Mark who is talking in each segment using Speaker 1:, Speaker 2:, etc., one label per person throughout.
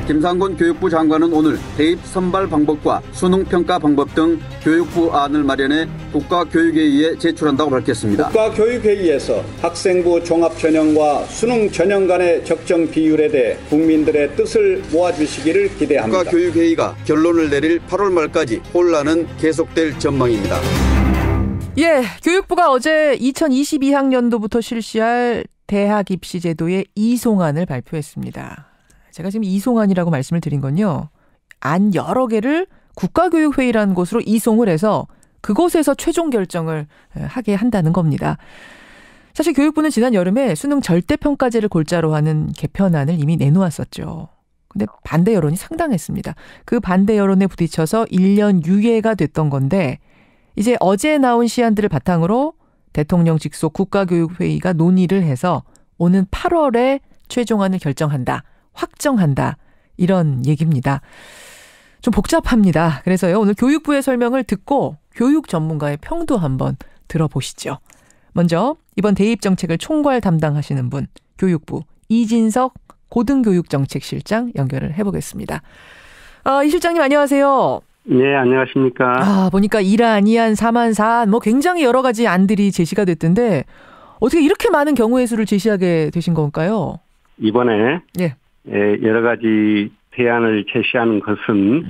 Speaker 1: 김상곤 교육부 장관은 오늘 대입 선발 방법과 수능 평가 방법 등 교육부 안을 마련해 국가교육회의에 제출한다고 밝혔습니다.
Speaker 2: 국가교육회의에서 학생부 종합전형과 수능 전형 간의 적정 비율에 대해 국민들의 뜻을 모아주시기를 기대합니다.
Speaker 1: 국가교육회의가 결론을 내릴 8월 말까지 혼란은 계속될 전망입니다.
Speaker 3: 예, 교육부가 어제 2022학년도부터 실시할 대학 입시 제도의 이송안을 발표했습니다. 제가 지금 이송안이라고 말씀을 드린 건요. 안 여러 개를 국가교육회의라는 곳으로 이송을 해서 그곳에서 최종 결정을 하게 한다는 겁니다. 사실 교육부는 지난 여름에 수능 절대평가제를 골자로 하는 개편안을 이미 내놓았었죠. 근데 반대 여론이 상당했습니다. 그 반대 여론에 부딪혀서 1년 유예가 됐던 건데 이제 어제 나온 시안들을 바탕으로 대통령 직속 국가교육회의가 논의를 해서 오는 8월에 최종안을 결정한다. 확정한다. 이런 얘기입니다. 좀 복잡합니다. 그래서요. 오늘 교육부의 설명을 듣고 교육 전문가의 평도 한번 들어보시죠. 먼저 이번 대입 정책을 총괄 담당하시는 분 교육부 이진석 고등교육정책실장 연결을 해보겠습니다. 이 실장님 안녕하세요.
Speaker 4: 네, 안녕하십니까.
Speaker 3: 보니까 1안, 2안, 3안, 4안 뭐 굉장히 여러 가지 안들이 제시가 됐던데 어떻게 이렇게 많은 경우의 수를 제시하게 되신 건가요?
Speaker 4: 이번에 여러 가지 대안을 제시하는 것은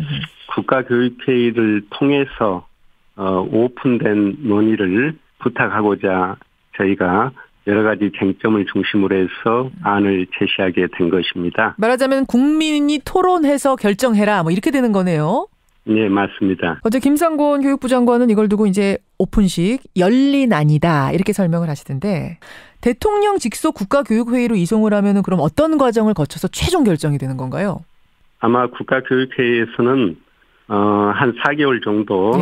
Speaker 4: 국가교육회의를 통해서 오픈된 논의를 부탁하고자 저희가 여러 가지 쟁점을 중심으로 해서 안을 제시하게 된 것입니다.
Speaker 3: 말하자면 국민이 토론해서 결정해라 뭐 이렇게 되는 거네요.
Speaker 4: 네, 맞습니다.
Speaker 3: 어제 김상곤 교육부 장관은 이걸 두고 이제 오픈식 열린 안이다 이렇게 설명을 하시던데 대통령 직속 국가교육회의로 이송을 하면은 그럼 어떤 과정을 거쳐서 최종 결정이 되는 건가요?
Speaker 4: 아마 국가교육회의에서는 한 4개월 정도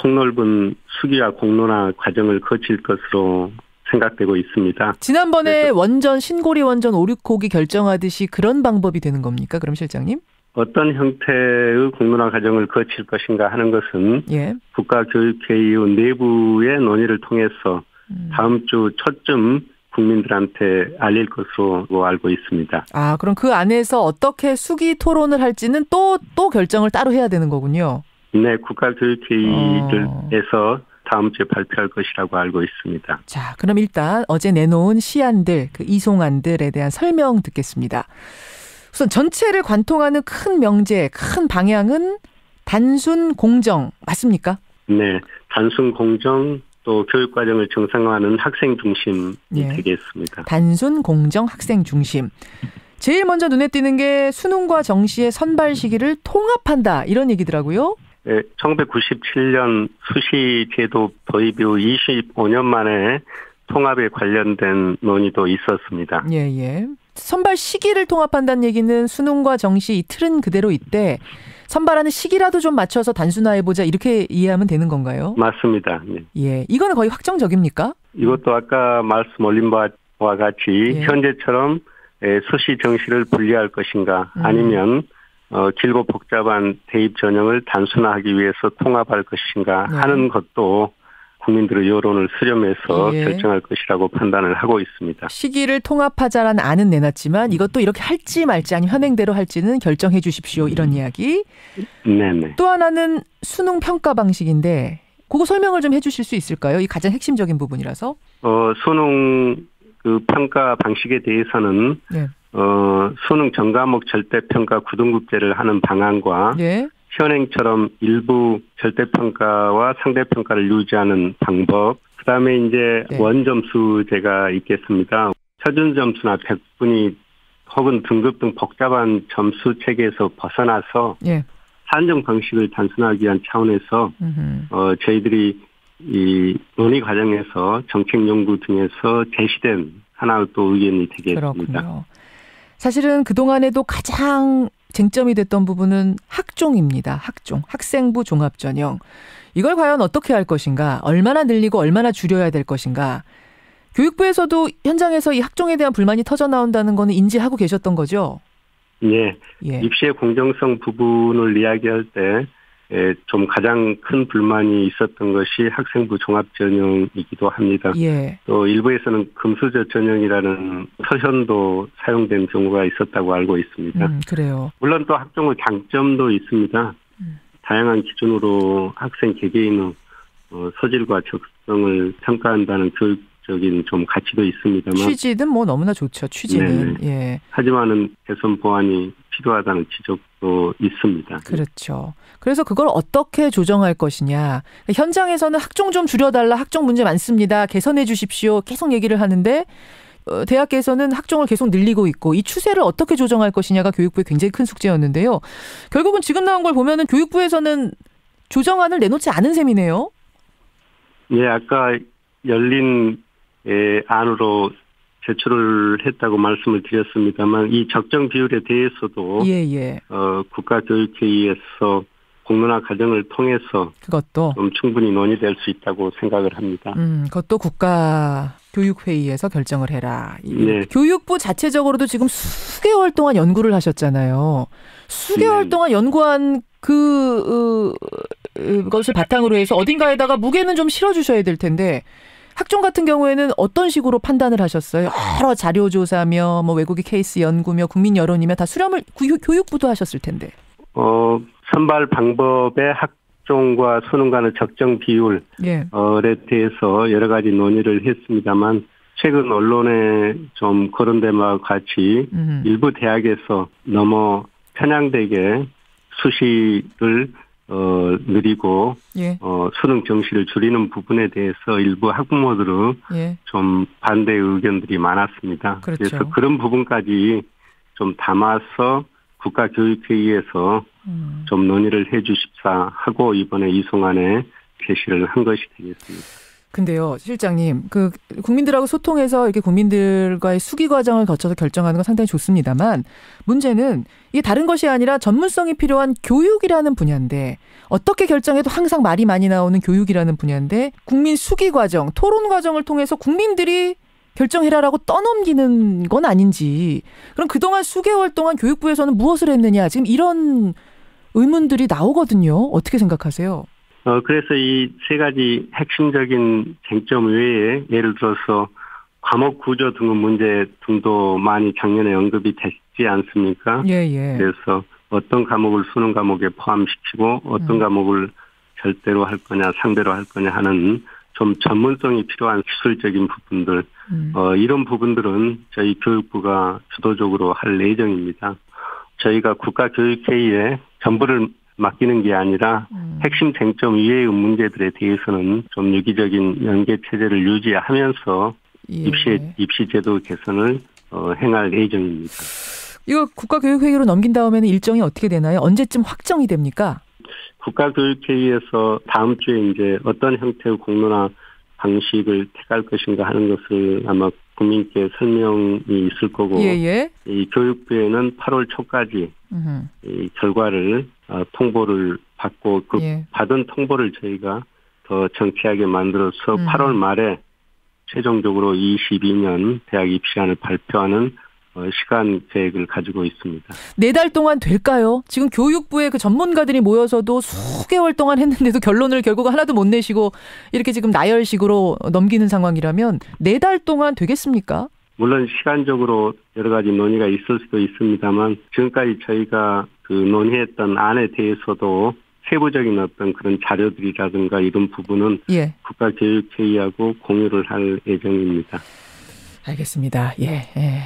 Speaker 4: 폭넓은 수기와 공론화 과정을 거칠 것으로 생각되고 있습니다.
Speaker 3: 지난번에 원전 신고리 원전 5, 6호기 결정하듯이 그런 방법이 되는 겁니까? 그럼 실장님?
Speaker 4: 어떤 형태의 공론화 과정을 거칠 것인가 하는 것은 국가교육회의 내부의 논의를 통해서 다음 주 초쯤 국민들한테 알릴 것으로 알고 있습니다.
Speaker 3: 그럼 그 안에서 어떻게 수기 토론을 할지는 또 결정을 따로 해야 되는 거군요.
Speaker 4: 네, 국가교육회의에서 다음 주에 발표할 것이라고 알고 있습니다.
Speaker 3: 자, 그럼 일단 어제 내놓은 시안들, 그 이송안들에 대한 설명 듣겠습니다. 우선 전체를 관통하는 큰 명제, 큰 방향은 단순 공정 맞습니까?
Speaker 4: 네, 단순 공정 또 교육과정을 정상화하는 학생 중심이 되겠습니다.
Speaker 3: 단순 공정 학생 중심. 제일 먼저 눈에 띄는 게 수능과 정시의 선발 시기를 통합한다 이런 얘기더라고요.
Speaker 4: 네, 1997년 수시제도 도입 이후 25년 만에 통합에 관련된 논의도 있었습니다.
Speaker 3: 예. 선발 시기를 통합한다는 얘기는 수능과 정시 이 틀은 그대로 있대. 선발하는 시기라도 좀 맞춰서 단순화해보자 이렇게 이해하면 되는 건가요?
Speaker 4: 맞습니다. 네.
Speaker 3: 예, 이거는 거의 확정적입니까?
Speaker 4: 이것도 아까 말씀 올린 바와 같이 현재처럼 수시 정시를 분리할 것인가 아니면 길고 복잡한 대입 전형을 단순화하기 위해서 통합할 것인가 하는 것도 국민들의 여론을 수렴해서 결정할 것이라고 판단을 하고 있습니다.
Speaker 3: 시기를 통합하자라는 안은 내놨지만 이것도 이렇게 할지 말지 아니면 현행대로 할지는 결정해 주십시오. 이런 이야기.
Speaker 4: 네네.
Speaker 3: 또 하나는 수능 평가 방식인데 그거 설명을 좀 해 주실 수 있을까요? 이 가장 핵심적인 부분이라서.
Speaker 4: 수능 그 평가 방식에 대해서는 수능 전과목 절대평가 9등급제를 하는 방안과 현행처럼 일부 절대평가와 상대평가를 유지하는 방법, 그다음에 이제 원점수제가 있겠습니다. 표준점수나 100분위 혹은 등급 등 복잡한 점수 체계에서 벗어나서 산정 방식을 단순하기 위한 차원에서 저희들이 이 논의 과정에서 정책 연구 등에서 제시된 하나의 또 의견이 되겠습니다.
Speaker 3: 그렇군요. 사실은 그동안에도 가장 쟁점이 됐던 부분은 학종입니다. 학종, 학생부 종합전형. 이걸 과연 어떻게 할 것인가, 얼마나 늘리고 얼마나 줄여야 될 것인가. 교육부에서도 현장에서 이 학종에 대한 불만이 터져나온다는 거는 인지하고 계셨던 거죠?
Speaker 4: 네. 입시의 공정성 부분을 이야기할 때 좀 가장 큰 불만이 있었던 것이 학생부 종합전형이기도 합니다.
Speaker 3: 예.
Speaker 4: 또 일부에서는 금수저 전형이라는 서현도 사용된 경우가 있었다고 알고 있습니다.
Speaker 3: 그래요.
Speaker 4: 물론 또 학종의 장점도 있습니다. 다양한 기준으로 학생 개개인의 소질과 적성을 평가한다는 교육적인 좀 가치도 있습니다만
Speaker 3: 취지는 뭐 너무나 좋죠. 취지는. 예.
Speaker 4: 하지만은 개선 보완이 필요하다는 지적도 있습니다.
Speaker 3: 그렇죠. 그래서 그걸 어떻게 조정할 것이냐. 현장에서는 학종 좀 줄여달라. 학종 문제 많습니다. 개선해 주십시오. 계속 얘기를 하는데 대학에서는 학종을 계속 늘리고 있고 이 추세를 어떻게 조정할 것이냐가 교육부의 굉장히 큰 숙제였는데요. 결국은 지금 나온 걸 보면은 교육부에서는 조정안을 내놓지 않은 셈이네요.
Speaker 4: 예, 아까 열린 안으로 제출을 했다고 말씀을 드렸습니다만 이 적정 비율에 대해서도 국가교육회의에서 공론화 과정을 통해서
Speaker 3: 그것도
Speaker 4: 좀 충분히 논의될 수 있다고 생각을 합니다.
Speaker 3: 그것도 국가교육회의에서 결정을 해라.
Speaker 4: 네.
Speaker 3: 교육부 자체적으로도 지금 수개월 동안 연구를 하셨잖아요. 수개월 동안 연구한 그것을 바탕으로 해서 어딘가에다가 무게는 좀 실어주셔야 될 텐데 학종 같은 경우에는 어떤 식으로 판단을 하셨어요? 여러 자료 조사며 뭐 외국의 케이스 연구며 국민 여론이며 다 수렴을 교육부도 하셨을 텐데.
Speaker 4: 선발 방법의 학종과 수능 간의 적정 비율에 대해서 여러 가지 논의를 했습니다만 최근 언론에 좀 거론된 바와 같이 일부 대학에서 너무 편향되게 수시를 느리고 수능 정시를 줄이는 부분에 대해서 일부 학부모들의 좀 반대 의견들이 많았습니다.
Speaker 3: 그렇죠.
Speaker 4: 그래서 그런 부분까지 좀 담아서 국가교육회의에서 좀 논의를 해 주십사 하고 이번에 이송안에 제시를 한 것이 되겠습니다.
Speaker 3: 근데요, 실장님, 국민들하고 소통해서 이렇게 국민들과의 수기 과정을 거쳐서 결정하는 건 상당히 좋습니다만 문제는 이게 다른 것이 아니라 전문성이 필요한 교육이라는 분야인데 어떻게 결정해도 항상 말이 많이 나오는 교육이라는 분야인데 국민 수기 과정, 토론 과정을 통해서 국민들이 결정해라라고 떠넘기는 건 아닌지 그럼 그동안 수개월 동안 교육부에서는 무엇을 했느냐 지금 이런 의문들이 나오거든요. 어떻게 생각하세요?
Speaker 4: 그래서 이 세 가지 핵심적인 쟁점 외에 예를 들어서 과목 구조 등의 문제 등도 많이 작년에 언급이 됐지 않습니까? 그래서 어떤 과목을 수능 과목에 포함시키고 어떤 과목을 절대로 할 거냐 상대로 할 거냐 하는 좀 전문성이 필요한 기술적인 부분들 이런 부분들은 저희 교육부가 주도적으로 할 예정입니다. 저희가 국가교육회의에 전부를 맡기는 게 아니라 핵심 쟁점 이외의 문제들에 대해서는 좀 유기적인 연계 체제를 유지하면서 입시 제도 개선을 행할 예정입니다.
Speaker 3: 이거 국가교육회의로 넘긴 다음에는 일정이 어떻게 되나요? 언제쯤 확정이 됩니까?
Speaker 4: 국가교육회의에서 다음 주에 이제 어떤 형태의 공론화 방식을 택할 것인가 하는 것을 아마 국민께 설명이 있을 거고 이 교육부에는 8월 초까지 이 결과를 통보를 받고 받은 통보를 저희가 더 정치하게 만들어서 8월 말에 최종적으로 22년 대학 입시안을 발표하는 시간 계획을 가지고 있습니다. 4달 동안 될까요? 지금 교육부의 그 전문가들이 모여서도 수개월 동안 했는데도 결론을 결국 하나도 못 내시고 이렇게 지금 나열식으로 넘기는 상황이라면 4달 동안 되겠습니까? 물론 시간적으로 여러 가지 논의가 있을 수도 있습니다만 지금까지 저희가 그 논의했던 안에 대해서도 세부적인 어떤 그런 자료들이라든가 이런 부분은 국가교육회의하고 공유를 할 예정입니다.
Speaker 3: 알겠습니다.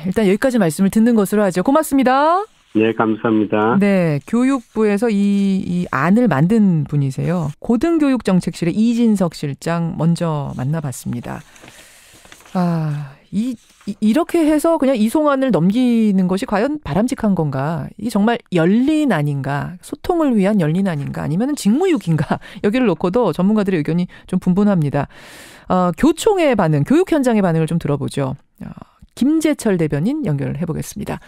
Speaker 3: 일단 여기까지 말씀을 듣는 것으로 하죠. 고맙습니다.
Speaker 4: 네, 감사합니다.
Speaker 3: 네, 교육부에서 이 안을 만든 분이세요. 고등교육정책실의 이진석 실장 먼저 만나봤습니다. 이렇게 해서 그냥 이송안을 넘기는 것이 과연 바람직한 건가? 이게 정말 열린 안인가? 소통을 위한 열린 안인가? 아니면 직무유기인가? 여기를 놓고도 전문가들의 의견이 좀 분분합니다. 교총의 반응, 교육 현장의 반응을 좀 들어보죠. 김재철 대변인 연결을 해보겠습니다.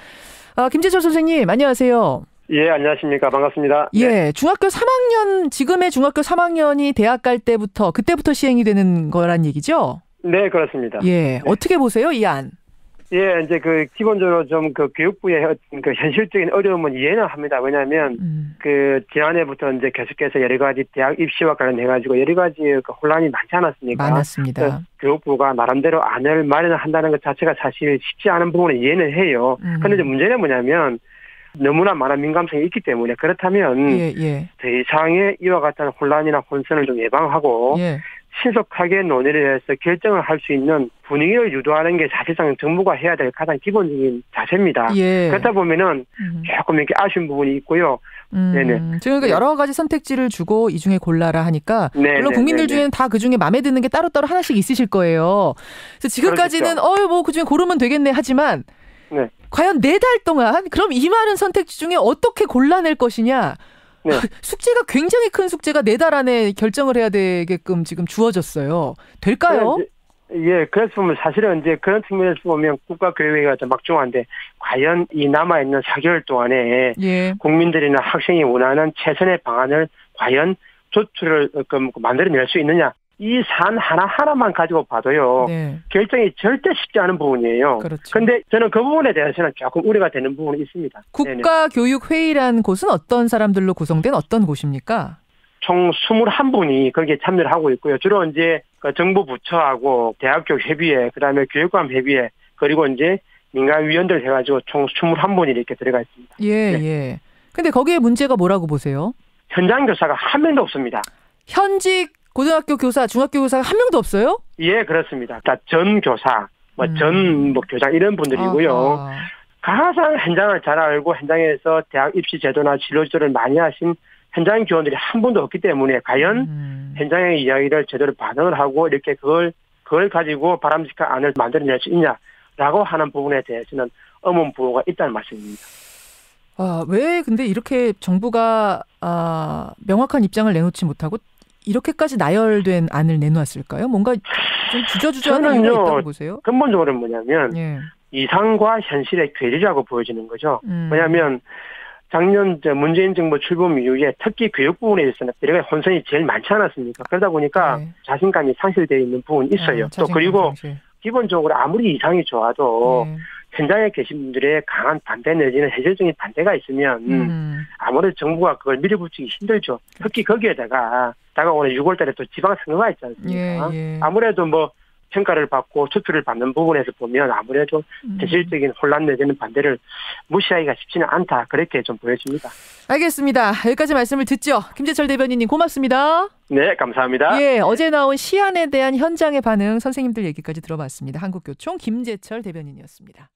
Speaker 3: 김재철 선생님, 안녕하세요.
Speaker 5: 예, 안녕하십니까. 반갑습니다.
Speaker 3: 중학교 3학년, 지금의 중학교 3학년이 대학 갈 그때부터 시행이 되는 거란 얘기죠?
Speaker 5: 네, 그렇습니다.
Speaker 3: 어떻게 보세요, 이 안?
Speaker 5: 예, 이제 기본적으로 좀 교육부의 어떤 현실적인 어려움은 이해는 합니다. 왜냐하면 지난해부터 이제 계속해서 여러 가지 대학 입시와 관련해가지고 여러 가지 혼란이 많지 않았습니까?
Speaker 3: 많았습니다.
Speaker 5: 교육부가 나름대로 안을 마련한다는 것 자체가 사실 쉽지 않은 부분을 이해는 해요. 그런데 이제 문제는 뭐냐면 너무나 많은 민감성이 있기 때문에 그렇다면 더 이상의 이와 같은 혼란이나 혼선을 좀 예방하고 신속하게 논의를 해서 결정을 할 수 있는 분위기를 유도하는 게 사실상 정부가 해야 될 가장 기본적인 자세입니다. 그렇다 보면은 조금 이렇게 아쉬운 부분이 있고요.
Speaker 3: 지금 그러니까 여러 가지 선택지를 주고 이 중에 골라라 하니까 물론 국민들 중에는 다 그 중에 마음에 드는 게 따로따로 하나씩 있으실 거예요. 그래서 지금까지는 뭐 그 중에 고르면 되겠네 하지만 과연 4달 동안 그럼 이 많은 선택지 중에 어떻게 골라낼 것이냐. 숙제가 굉장히 큰 숙제가 4달 안에 결정을 해야 되게끔 지금 주어졌어요. 될까요?
Speaker 5: 예, 그래서 보면 사실은 이제 그런 측면에서 보면 국가교육위가 좀 막중한데 과연 이 남아있는 4개월 동안에 국민들이나 학생이 원하는 최선의 방안을 과연 조치를 만들어낼 수 있느냐. 이 사안 하나하나만 가지고 봐도요. 결정이 절대 쉽지 않은 부분이에요. 그런데 저는 그 부분에 대해서는 조금 우려가 되는 부분이 있습니다.
Speaker 3: 국가교육회의라는 곳은 어떤 사람들로 구성된 어떤 곳입니까?
Speaker 5: 총 21분이 거기에 참여를 하고 있고요. 주로 이제 정부 부처하고 대학교 협의회, 그다음에 교육감 협의회, 그리고 이제 민간위원들 해가지고 총 21분이 이렇게 들어가 있습니다.
Speaker 3: 근데 거기에 문제가 뭐라고 보세요?
Speaker 5: 현장 교사가 한 명도 없습니다.
Speaker 3: 현직 고등학교 교사, 중학교 교사가 한 명도 없어요?
Speaker 5: 예, 그렇습니다. 전 교사, 전 교장 이런 분들이고요. 가장 현장을 잘 알고 현장에서 대학 입시 제도나 진로 지도를 많이 하신 현장 교원들이 한 분도 없기 때문에 과연 현장의 이야기를 제대로 반응을 하고 이렇게 그걸 가지고 바람직한 안을 만들어낼 수 있냐라고 하는 부분에 대해서는 의문부호가 있다는 말씀입니다.
Speaker 3: 왜 근데 이렇게 정부가 명확한 입장을 내놓지 못하고 이렇게까지 나열된 안을 내놓았을까요? 뭔가 좀 주저주저하는 이유가 있다고 보세요?
Speaker 5: 근본적으로는 뭐냐면 이상과 현실의 괴리라고 보여지는 거죠. 왜냐하면 작년 문재인 정부 출범 이후에 특히 교육 부분에 있어서는 여러 가지 혼선이 제일 많지 않았습니까? 그러다 보니까 자신감이 상실되어 있는 부분이 있어요. 또 그리고 기본적으로 아무리 이상이 좋아도 현장에 계신 분들의 강한 반대 내지는 해결적인 반대가 있으면 아무래도 정부가 그걸 밀어붙이기 힘들죠. 특히 거기에다가 다가오는 6월 달에 또 지방선거가 있지 않습니까? 아무래도 평가를 받고 투표를 받는 부분에서 보면 아무래도 대실적인 혼란 내지는 반대를 무시하기가 쉽지는 않다. 그렇게 좀 보여집니다.
Speaker 3: 알겠습니다. 여기까지 말씀을 듣죠. 김재철 대변인님 고맙습니다.
Speaker 5: 네, 감사합니다.
Speaker 3: 어제 나온 시안에 대한 현장의 반응 선생님들 얘기까지 들어봤습니다. 한국교총 김재철 대변인이었습니다.